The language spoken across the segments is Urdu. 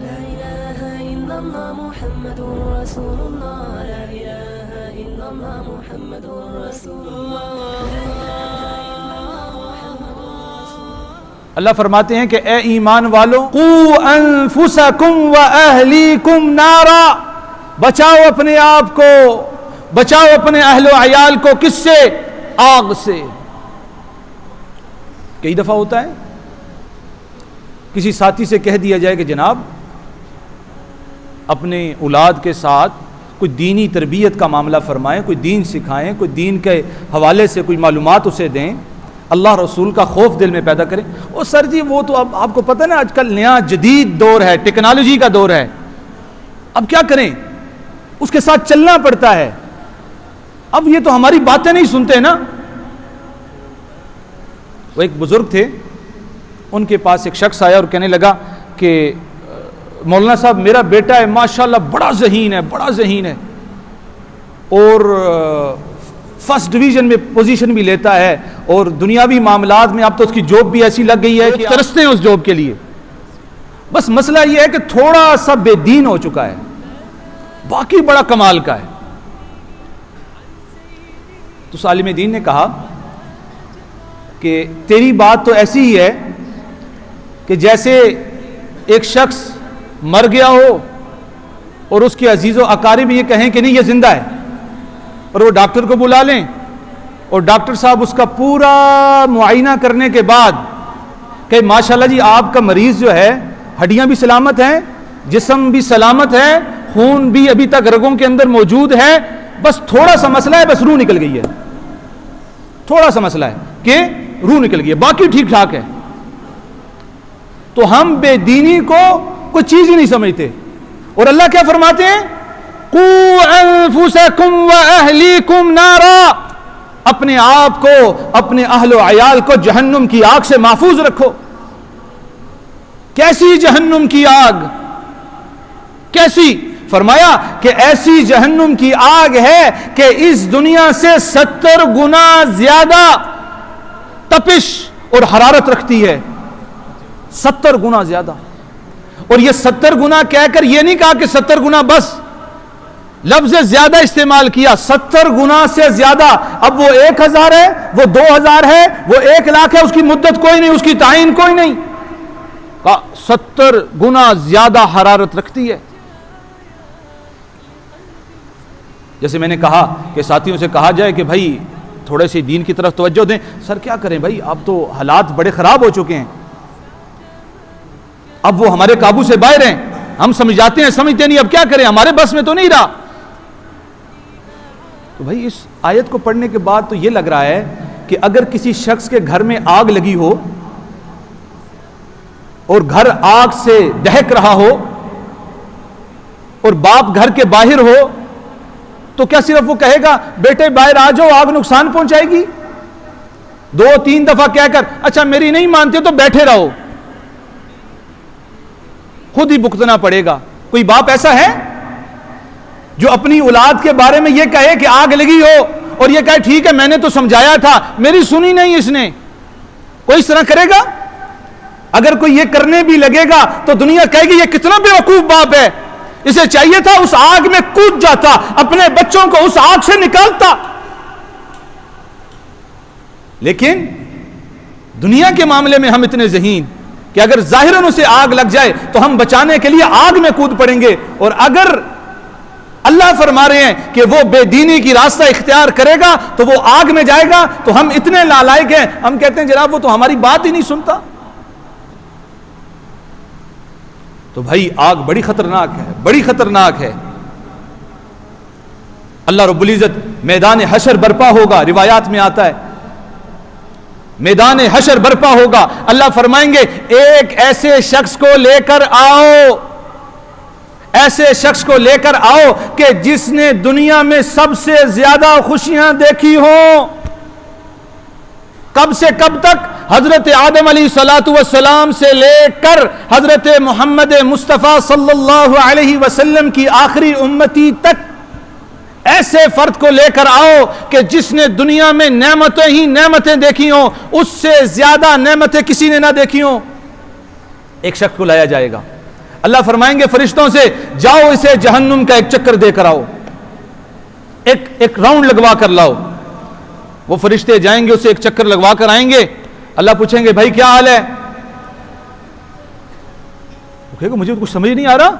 لا إله إلا الله محمد رسول الله لا إله إلا الله محمد رسول الله اللہ فرماتے ہیں کہ اے ایمان والوں قو انفسکم و اہلیکم نارا، بچاؤ اپنے آپ کو، بچاؤ اپنے اہل و عیال کو، کس سے؟ آگ سے۔ کئی دفعہ ہوتا ہے کسی ساتھی سے کہہ دیا جائے کہ جناب اپنے اولاد کے ساتھ کوئی دینی تربیت کا معاملہ فرمائیں، کوئی دین سکھائیں، کوئی دین کے حوالے سے کوئی معلومات اسے دیں، اللہ رسول کا خوف دل میں پیدا کریں۔ او سر جی وہ تو اب آپ کو پتہ نا آج کل نیا جدید دور ہے، ٹیکنالوجی کا دور ہے، اب کیا کریں، اس کے ساتھ چلنا پڑتا ہے، اب یہ تو ہماری باتیں نہیں سنتے نا۔ وہ ایک بزرگ تھے، ان کے پاس ایک شخص آیا اور کہنے لگا کہ مولانا صاحب میرا بیٹا ہے ماشاءاللہ بڑا ذہین ہے، بڑا ذہین ہے، اور فرسٹ ڈویژن میں پوزیشن بھی لیتا ہے، اور دنیاوی معاملات میں اب تو اس کی جاب بھی ایسی لگ گئی ہے کہ ترستے ہیں اس جاب کے لیے، بس مسئلہ یہ ہے کہ تھوڑا سا بے دین ہو چکا ہے، باقی بڑا کمال کا ہے۔ تو عالم دین نے کہا کہ تیری بات تو ایسی ہی ہے کہ جیسے ایک شخص مر گیا ہو اور اس کے عزیز و اقارب یہ کہیں کہ نہیں یہ زندہ ہے، اور وہ ڈاکٹر کو بلا لیں اور ڈاکٹر صاحب اس کا پورا معائنہ کرنے کے بعد کہ ماشاءاللہ جی آپ کا مریض جو ہے ہڈیاں بھی سلامت ہیں، جسم بھی سلامت ہے، خون بھی ابھی تک رگوں کے اندر موجود ہے، بس تھوڑا سا مسئلہ ہے، بس روح نکل گئی ہے، تھوڑا سا مسئلہ ہے کہ روح نکل گئی ہے، باقی ٹھیک ٹھاک ہے۔ تو ہم بے دینی کو کوئی چیز ہی نہیں سمجھتے، اور اللہ کیا فرماتے ہیں؟ قو انفسکم و اہلیکم نارا، اپنے آپ کو، اپنے اہل و عیال کو جہنم کی آگ سے محفوظ رکھو۔ کیسی جہنم کی آگ؟ کیسی؟ فرمایا کہ ایسی جہنم کی آگ ہے کہ اس دنیا سے 70 گنا زیادہ تپش اور حرارت رکھتی ہے، 70 گنا زیادہ۔ اور یہ 70 گنا کہہ کر یہ نہیں کہا کہ 70 گنا بس، لفظ زیادہ استعمال کیا، 70 گنا سے زیادہ۔ اب وہ 1000 ہے، وہ 2000 ہے، وہ 1 لاکھ ہے، اس کی مدت کوئی نہیں، اس کی تعین کوئی نہیں، 70 گنا زیادہ حرارت رکھتی ہے۔ جیسے میں نے کہا کہ ساتھیوں سے کہا جائے کہ بھائی تھوڑے سے دین کی طرف توجہ دیں، سر کیا کریں بھائی اب تو حالات بڑے خراب ہو چکے ہیں، اب وہ ہمارے قابو سے باہر ہیں، ہم سمجھاتے ہیں سمجھتے نہیں، اب کیا کریں، ہمارے بس میں تو نہیں رہا۔ تو بھائی اس آیت کو پڑھنے کے بعد تو یہ لگ رہا ہے کہ اگر کسی شخص کے گھر میں آگ لگی ہو اور گھر آگ سے دہک رہا ہو اور باپ گھر کے باہر ہو تو کیا صرف وہ کہے گا بیٹے باہر آ جاؤ آگ نقصان پہنچائے گی؟ 2-3 دفعہ کہہ کر اچھا میری نہیں مانتے تو بیٹھے رہو، خود ہی بھگتنا پڑے گا۔ کوئی باپ ایسا ہے جو اپنی اولاد کے بارے میں یہ کہے کہ آگ لگی ہو اور یہ کہے ٹھیک ہے میں نے تو سمجھایا تھا، میری سنی نہیں اس نے؟ کوئی اس طرح کرے گا؟ اگر کوئی یہ کرنے بھی لگے گا تو دنیا کہے گی یہ کتنا بیوقوف باپ ہے، اسے چاہیے تھا اس آگ میں کود جاتا، اپنے بچوں کو اس آگ سے نکالتا۔ لیکن دنیا کے معاملے میں ہم اتنے ذہین کہ اگر ظاہراً اسے آگ لگ جائے تو ہم بچانے کے لیے آگ میں کود پڑیں گے، اور اگر اللہ فرما رہے ہیں کہ وہ بے دینی کی راستہ اختیار کرے گا تو وہ آگ میں جائے گا، تو ہم اتنے نالائق ہیں ہم کہتے ہیں جناب وہ تو ہماری بات ہی نہیں سنتا۔ تو بھائی آگ بڑی خطرناک ہے، بڑی خطرناک ہے۔ اللہ رب العزت میدان حشر برپا ہوگا، روایات میں آتا ہے میدان حشر برپا ہوگا، اللہ فرمائیں گے ایک ایسے شخص کو لے کر آؤ، ایسے شخص کو لے کر آؤ کہ جس نے دنیا میں سب سے زیادہ خوشیاں دیکھی ہوں۔ کب سے کب تک؟ حضرت آدم علیہ السلام سے لے کر حضرت محمد مصطفیٰ صلی اللہ علیہ وسلم کی آخری امتی تک ایسے فرد کو لے کر آؤ کہ جس نے دنیا میں نعمتیں ہی نعمتیں دیکھی ہوں، اس سے زیادہ نعمتیں کسی نے نہ دیکھی ہوں۔ ایک شخص کو لایا جائے گا، اللہ فرمائیں گے فرشتوں سے جاؤ اسے جہنم کا ایک چکر دے کر آؤ، ایک راؤنڈ لگوا کر لاؤ۔ وہ فرشتے جائیں گے اسے ایک چکر لگوا کر آئیں گے، اللہ پوچھیں گے بھائی کیا حال ہے؟ وہ کہے گا مجھے کچھ سمجھ نہیں آ رہا،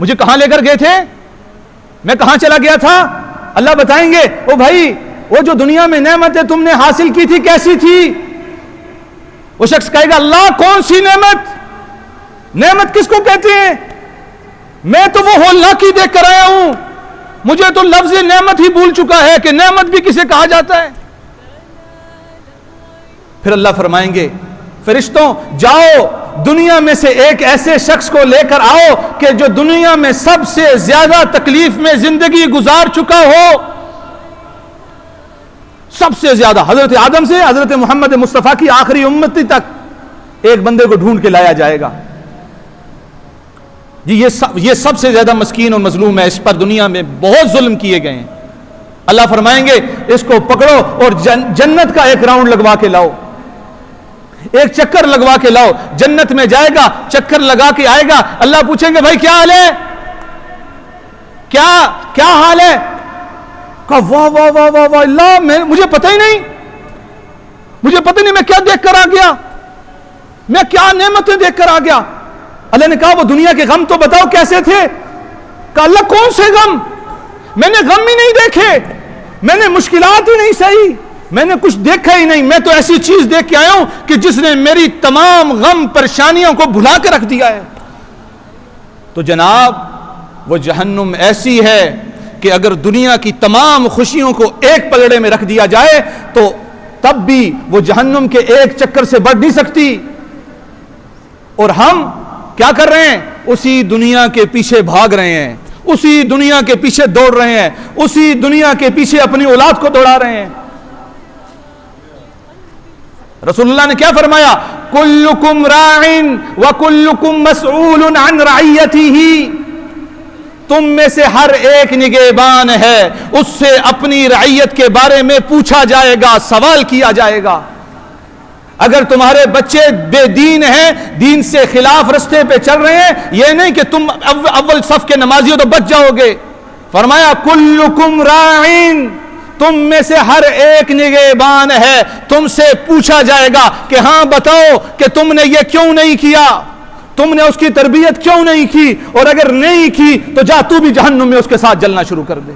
مجھے کہاں لے کر گئے تھے، میں کہاں چلا گیا تھا؟ اللہ بتائیں گے او بھائی وہ جو دنیا میں نعمتیں تم نے حاصل کی تھی کیسی تھی؟ وہ شخص کہے گا اللہ کون سی نعمت؟ نعمت کس کو کہتے ہیں؟ میں تو وہ ہولناکی دیکھ کر آیا ہوں، مجھے تو لفظ نعمت ہی بھول چکا ہے کہ نعمت بھی کسے کہا جاتا ہے۔ پھر اللہ فرمائیں گے فرشتوں جاؤ دنیا میں سے ایک ایسے شخص کو لے کر آؤ کہ جو دنیا میں سب سے زیادہ تکلیف میں زندگی گزار چکا ہو، سب سے زیادہ، حضرت آدم سے حضرت محمد مصطفیٰ کی آخری امتی تک ایک بندے کو ڈھونڈ کے لایا جائے گا۔ جی یہ سب سے زیادہ مسکین اور مظلوم ہے، اس پر دنیا میں بہت ظلم کیے گئے ہیں۔ اللہ فرمائیں گے اس کو پکڑو اور جنت کا ایک راؤنڈ لگوا کے لاؤ، ایک چکر لگوا کے لاؤ، جنت میں جائے گا، چکر لگا کے آئے گا، اللہ پوچھیں گے بھائی کیا حال ہے، کیا حال ہے؟ کہا واہ واہ واہ واہ واہ اللہ مجھے پتہ ہی نہیں، میں کیا دیکھ کر آ گیا، میں کیا نعمتیں دیکھ کر آ گیا۔ اللہ نے کہا وہ دنیا کے غم تو بتاؤ کیسے تھے؟ کہا اللہ کون سے غم، میں نے غم ہی نہیں دیکھے، میں نے مشکلات ہی نہیں سہی، میں نے کچھ دیکھا ہی نہیں، میں تو ایسی چیز دیکھ کے آیا ہوں کہ جس نے میری تمام غم پریشانیوں کو بھلا کے رکھ دیا ہے۔ تو جناب وہ جہنم ایسی ہے کہ اگر دنیا کی تمام خوشیوں کو ایک پگڑے میں رکھ دیا جائے تو تب بھی وہ جہنم کے ایک چکر سے بڑھ نہیں سکتی، اور ہم کیا کر رہے ہیں؟ اسی دنیا کے پیچھے بھاگ رہے ہیں، اسی دنیا کے پیچھے دوڑ رہے ہیں، اسی دنیا کے پیچھے اپنی اولاد کو دوڑا رہے ہیں۔ رسول اللہ نے کیا فرمایا؟ کلکم راعٍ وکلکم مسئول عن رعیتہ، تم میں سے ہر ایک نگہبان ہے، اس سے اپنی رعیت کے بارے میں پوچھا جائے گا، سوال کیا جائے گا۔ اگر تمہارے بچے بے دین ہیں، دین سے خلاف رستے پہ چل رہے ہیں، یہ نہیں کہ تم اول صف کے نمازی ہو تو بچ جاؤ گے، فرمایا کلکم راعٍ، تم میں سے ہر ایک نگہبان ہے، تم سے پوچھا جائے گا کہ ہاں بتاؤ کہ تم نے یہ کیوں نہیں کیا، تم نے اس کی تربیت کیوں نہیں کی، اور اگر نہیں کی تو جا تو بھی جہنم میں اس کے ساتھ جلنا شروع کر دے۔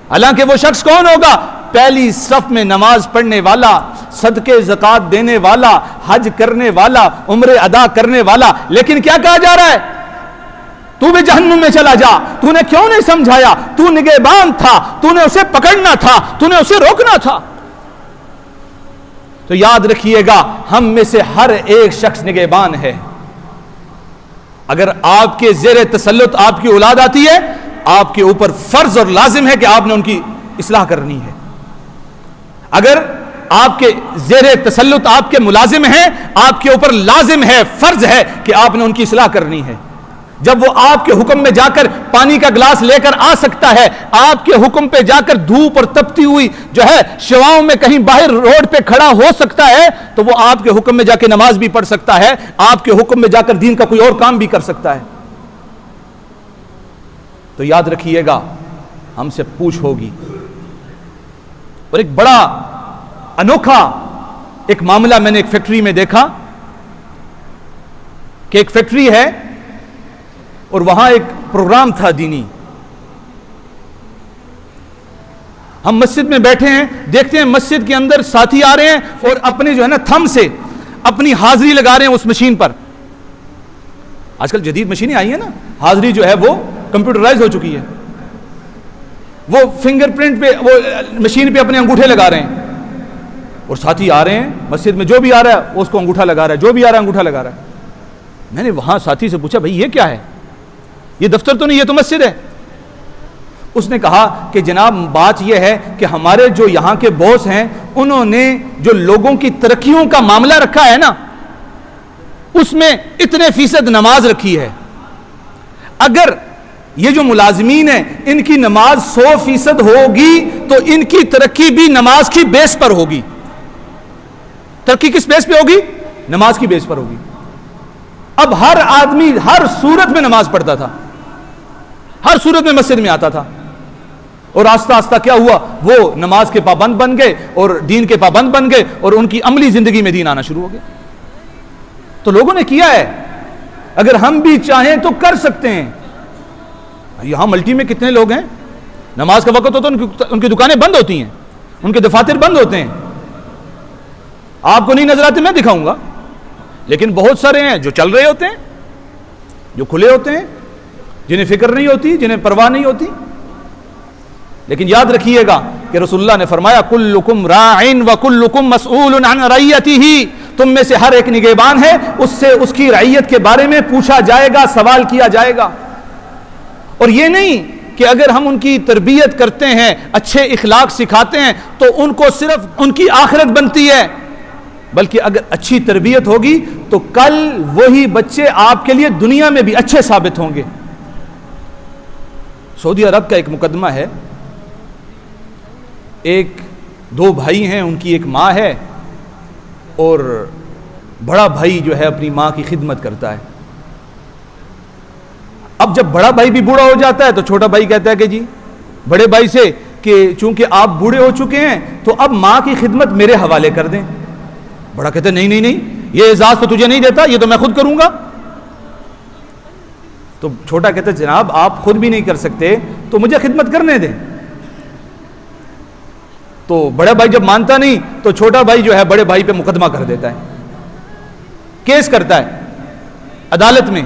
حالانکہ وہ شخص کون ہوگا؟ پہلی صف میں نماز پڑھنے والا، صدقے زکوٰۃ دینے والا، حج کرنے والا، عمرے ادا کرنے والا، لیکن کیا کہا جا رہا ہے؟ تو بھی جہنم میں چلا جا، تو نے کیوں نہیں سمجھایا؟ تو نگہبان تھا، تو نے اسے پکڑنا تھا، تو نے اسے روکنا تھا۔ تو یاد رکھیے گا ہم میں سے ہر ایک شخص نگہبان ہے۔ اگر آپ کے زیر تسلط آپ کی اولاد آتی ہے، آپ کے اوپر فرض اور لازم ہے کہ آپ نے ان کی اصلاح کرنی ہے۔ اگر آپ کے زیر تسلط آپ کے ملازم ہیں، آپ کے اوپر لازم ہے، فرض ہے کہ آپ نے ان کی اصلاح کرنی ہے۔ جب وہ آپ کے حکم میں جا کر پانی کا گلاس لے کر آ سکتا ہے، آپ کے حکم پہ جا کر دھوپ اور تپتی ہوئی جو ہے شواؤں میں کہیں باہر روڈ پہ کھڑا ہو سکتا ہے، تو وہ آپ کے حکم میں جا کے نماز بھی پڑھ سکتا ہے، آپ کے حکم میں جا کر دین کا کوئی اور کام بھی کر سکتا ہے۔ تو یاد رکھیے گا ہم سے پوچھ ہوگی۔ اور ایک بڑا انوکھا ایک معاملہ میں نے ایک فیکٹری میں دیکھا کہ ایک فیکٹری ہے اور وہاں ایک پروگرام تھا دینی۔ ہم مسجد میں بیٹھے ہیں، دیکھتے ہیں مسجد کے اندر ساتھی آ رہے ہیں اور اپنے جو ہے نا تھم سے اپنی حاضری لگا رہے ہیں اس مشین پر۔ آج کل جدید مشینیں آئی ہیں نا، حاضری جو ہے وہ کمپیوٹرائز ہو چکی ہے، وہ فنگر پرنٹ پہ وہ مشین پہ اپنے انگوٹھے لگا رہے ہیں، اور ساتھی آ رہے ہیں مسجد میں، جو بھی آ رہا ہے اس کو انگوٹھا لگا رہا ہے، جو بھی آ رہا ہے انگوٹھا لگا رہا ہے۔ میں نے وہاں ساتھی سے پوچھا بھائی یہ کیا ہے، یہ دفتر تو نہیں، یہ تو مسجد ہے۔ اس نے کہا کہ جناب بات یہ ہے کہ ہمارے جو یہاں کے باس ہیں انہوں نے جو لوگوں کی ترقیوں کا معاملہ رکھا ہے نا، اس میں اتنے فیصد نماز رکھی ہے، اگر یہ جو ملازمین ہیں ان کی نماز 100% ہوگی تو ان کی ترقی بھی نماز کی بیس پر ہوگی۔ ترقی کس بیس پہ ہوگی؟ نماز کی بیس پر ہوگی۔ اب ہر آدمی ہر صورت میں نماز پڑھتا تھا، ہر صورت میں مسجد میں آتا تھا، اور آہستہ آہستہ کیا ہوا، وہ نماز کے پابند بن گئے اور دین کے پابند بن گئے، اور ان کی عملی زندگی میں دین آنا شروع ہو گیا۔ تو لوگوں نے کیا ہے، اگر ہم بھی چاہیں تو کر سکتے ہیں۔ یہاں ملٹی میں کتنے لوگ ہیں، نماز کا وقت ہوتا ہے ان کی دکانیں بند ہوتی ہیں، ان کے دفاتر بند ہوتے ہیں، آپ کو نہیں نظر آتے، میں دکھاؤں گا، لیکن بہت سارے ہیں جو چل رہے ہوتے ہیں، جو کھلے ہوتے ہیں، جنہیں فکر نہیں ہوتی، جنہیں پرواہ نہیں ہوتی۔ لیکن یاد رکھیے گا کہ رسول اللہ نے فرمایا کلکم راعٍ وکلکم مسئول عن رعیتہ، تم میں سے ہر ایک نگہبان ہے، اس سے اس کی رعیت کے بارے میں پوچھا جائے گا، سوال کیا جائے گا۔ اور یہ نہیں کہ اگر ہم ان کی تربیت کرتے ہیں، اچھے اخلاق سکھاتے ہیں تو ان کو صرف ان کی آخرت بنتی ہے، بلکہ اگر اچھی تربیت ہوگی تو کل وہی بچے آپ کے لیے دنیا میں بھی اچھے ثابت ہوں گے۔ سعودی عرب کا ایک مقدمہ ہے، ایک دو بھائی ہیں، ان کی ایک ماں ہے، اور بڑا بھائی جو ہے اپنی ماں کی خدمت کرتا ہے۔ اب جب بڑا بھائی بھی بوڑھا ہو جاتا ہے تو چھوٹا بھائی کہتا ہے کہ جی بڑے بھائی سے کہ چونکہ آپ بوڑھے ہو چکے ہیں تو اب ماں کی خدمت میرے حوالے کر دیں۔ بڑا کہتا ہے نہیں نہیں نہیں، یہ اعزاز تو تجھے نہیں دیتا، یہ تو میں خود کروں گا۔ تو چھوٹا کہتا ہے جناب آپ خود بھی نہیں کر سکتے تو مجھے خدمت کرنے دیں۔ تو بڑا بھائی جب مانتا نہیں تو چھوٹا بھائی جو ہے بڑے بھائی پہ مقدمہ کر دیتا ہے، کیس کرتا ہے عدالت میں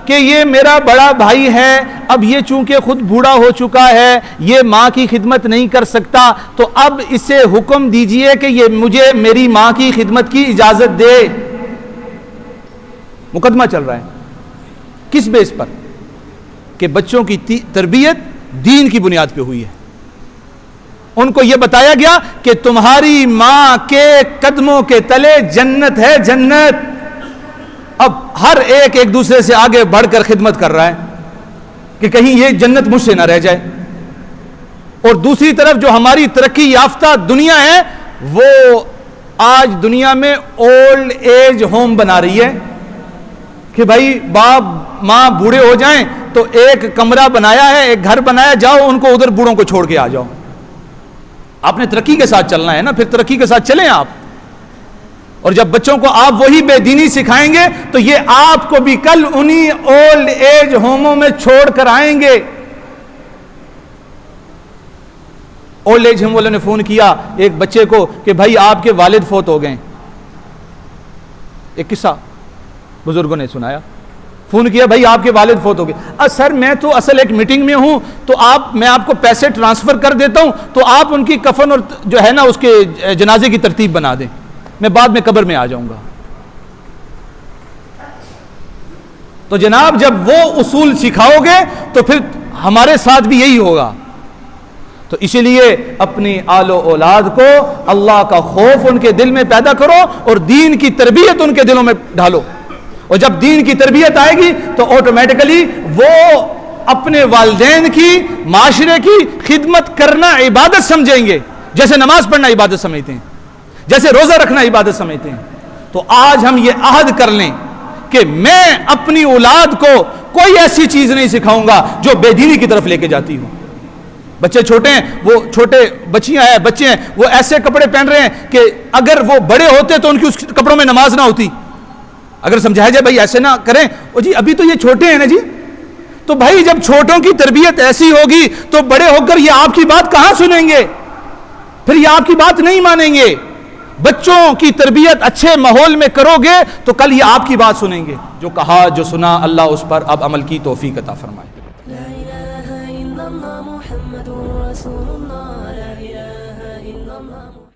کہ یہ میرا بڑا بھائی ہے، اب یہ چونکہ خود بوڑھا ہو چکا ہے، یہ ماں کی خدمت نہیں کر سکتا، تو اب اسے حکم دیجئے کہ یہ مجھے میری ماں کی خدمت کی اجازت دے۔ مقدمہ چل رہا ہے، کس بیس پر؟ کہ بچوں کی تربیت دین کی بنیاد پہ ہوئی ہے۔ ان کو یہ بتایا گیا کہ تمہاری ماں کے قدموں کے تلے جنت ہے، جنت۔ اب ہر ایک دوسرے سے آگے بڑھ کر خدمت کر رہا ہے کہ کہیں یہ جنت مجھ سے نہ رہ جائے۔ اور دوسری طرف جو ہماری ترقی یافتہ دنیا ہے وہ آج دنیا میں اولڈ ایج ہوم بنا رہی ہے کہ بھائی باپ ماں بوڑھے ہو جائیں تو ایک کمرہ بنایا ہے، ایک گھر بنایا، جاؤ ان کو ادھر بوڑھوں کو چھوڑ کے آ جاؤ۔ آپ نے ترقی کے ساتھ چلنا ہے نا، پھر ترقی کے ساتھ چلیں آپ۔ اور جب بچوں کو آپ وہی بے دینی سکھائیں گے تو یہ آپ کو بھی کل انہی اولڈ ایج ہوموں میں چھوڑ کر آئیں گے۔ اولڈ ایج ہوم والوں نے فون کیا ایک بچے کو کہ بھائی آپ کے والد فوت ہو گئے۔ ایک قصہ بزرگوں نے سنایا، فون کیا بھائی آپ کے والد فوت ہو گئے۔ سر میں تو اصل ایک میٹنگ میں ہوں تو میں آپ کو پیسے ٹرانسفر کر دیتا ہوں تو آپ ان کی کفن اور جو ہے نا اس کے جنازے کی ترتیب بنا دیں، میں بعد میں قبر میں آ جاؤں گا۔ تو جناب جب وہ اصول سکھاؤ گے تو پھر ہمارے ساتھ بھی یہی ہوگا۔ تو اسی لیے اپنی آل و اولاد کو اللہ کا خوف ان کے دل میں پیدا کرو اور دین کی تربیت ان کے دلوں میں ڈالو، اور جب دین کی تربیت آئے گی تو آٹومیٹیکلی وہ اپنے والدین کی، معاشرے کی خدمت کرنا عبادت سمجھیں گے، جیسے نماز پڑھنا عبادت سمجھتے ہیں، جیسے روزہ رکھنا عبادت سمجھتے ہیں۔ تو آج ہم یہ عہد کر لیں کہ میں اپنی اولاد کو کوئی ایسی چیز نہیں سکھاؤں گا جو بے دینی کی طرف لے کے جاتی ہوں۔ بچے چھوٹے ہیں، وہ چھوٹے بچیاں ہیں، بچے ہیں، وہ ایسے کپڑے پہن رہے ہیں کہ اگر وہ بڑے ہوتے تو ان کی اس کپڑوں میں نماز نہ ہوتی۔ اگر سمجھایا جائے بھائی ایسے نہ کریں، او جی ابھی تو یہ چھوٹے ہیں نا جی، تو بھائی جب چھوٹوں کی تربیت ایسی ہوگی تو بڑے ہو کر یہ آپ کی بات کہاں سنیں گے، پھر یہ آپ کی بات نہیں مانیں گے۔ بچوں کی تربیت اچھے ماحول میں کرو گے تو کل یہ آپ کی بات سنیں گے۔ جو کہا جو سنا اللہ اس پر اب عمل کی توفیق عطا فرمائے۔ لا إله إلا الله محمد رسول الله، لا إله إلا الله